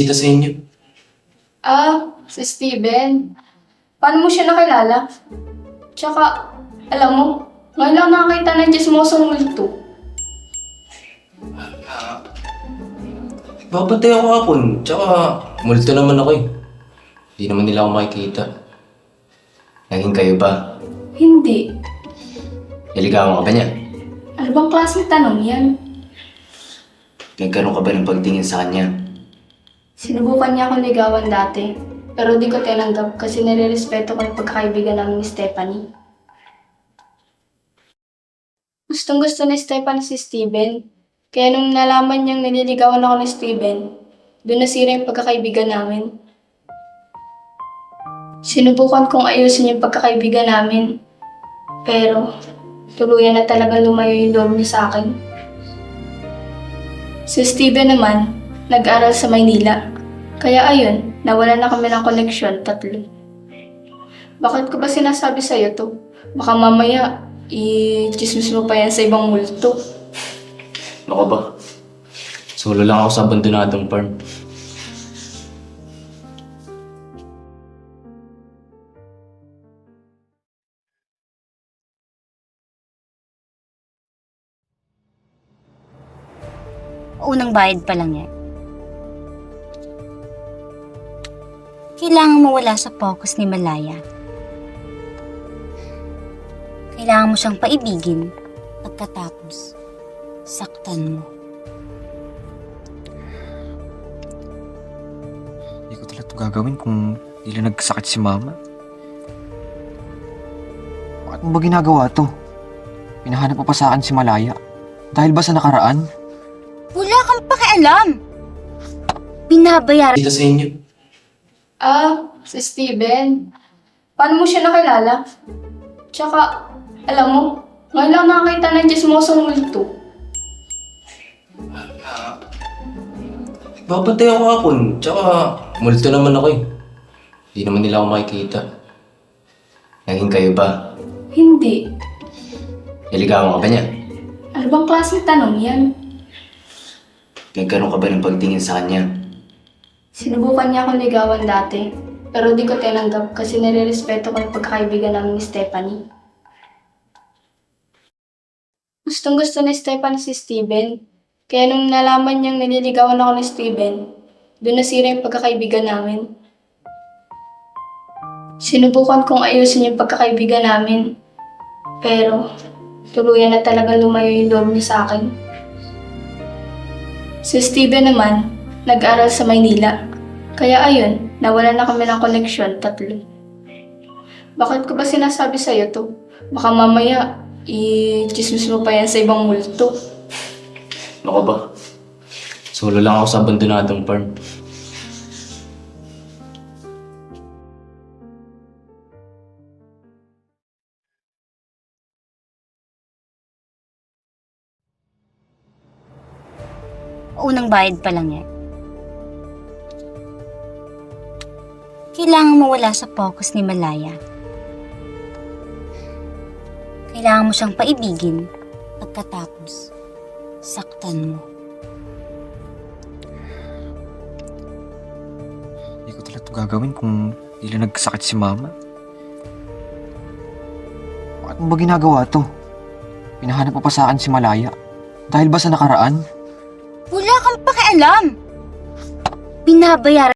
Dito sa inyo. Si Steven. Paano mo siya nakilala? Tsaka, alam mo, ngayon lang nakakita ng chismosong multo. Babantay ako hapon. Tsaka, multo naman ako eh. Hindi naman nila ako makikita. Naging kayo ba? Hindi. Niligawan ka ba niya? Ano bang klaseng tanong yan? Nagkaroon ka ba ng pagtingin sa kanya? Sinubukan niya akong ligawan dati, pero di ko tinanggap kasi nire-respeto ko yung pagkakaibigan namin ni Stephanie. Gustong gusto ni Stephanie si Steven, kaya nung nalaman niyang nililigawan ako ni Steven, doon nasira yung pagkakaibigan namin. Sinubukan kong ayusin yung pagkakaibigan namin, pero tuluyan na talaga lumayo yung loob niya sa akin. Si Steven naman, nag-aral sa Maynila. Kaya ayun, nawalan na kami ng koneksyon, tatlo. Bakit ko ba sinasabi sa'yo to? Baka mamaya, i-chismis mo pa yan sa ibang multo. Ano ka ba? Solo lang ako sa abandonadong farm. Unang bayad pa lang yan. Kailangan mo wala sa focus ni Malaya. Kailangan mo siyang paibigin pagkatapos saktan mo. Hindi ko talaga ito gagawin kung hindi lang nagsakit si Mama. Bakit mo ba ginagawa to? Pinahanap mo pa sa akin si Malaya. Dahil ba sa nakaraan? Wala kang pakialam! Binabayaran. Dito sa inyo. Si Steven. Paano mo siya nakilala? Tsaka, alam mo, ngayon lang nakakita ng chismosong multo. Babantay ako hapon. Tsaka, multo naman ako eh. Hindi naman nila ako makikita. Naging kayo ba? Hindi. Niligawan ka ba niya? Ano bang klaseng tanong yan? Nagkaroon ka ba ng pagtingin sa kanya? Sinubukan niya akong ligawan dati, pero di ko tinanggap kasi nire-respeto ko yung pagkakaibigan namin ni Stephanie. Gustong gusto ni Stephanie si Steven, kaya nung nalaman niyang nililigawan ako ni Steven, doon nasira yung pagkakaibigan namin. Sinubukan kong ayusin yung pagkakaibigan namin, pero tuluyan na talaga lumayo yung loob niya sa akin. Si Steven naman, nag-aral sa Maynila. Kaya ayun, nawalan na kami ng koneksyon, tatlo. Bakit ko ba sinasabi sa'yo to? Baka mamaya, i-chismis mo pa yan sa ibang multo. Ano ka ba? Solo lang ako sa abandonadong farm. Unang bayad pa lang yan. Kailangan mo wala sa focus ni Malaya. Kailangan mo siyang paibigin pagkatapos saktan mo. Hindi ko talaga ito gagawin kung hindi lang nagsakit si Mama. Bakit mo ba ginagawa to? Pinahanap mo pa sa akin si Malaya. Dahil ba sa nakaraan? Wala kang pakialam! Binabayaran.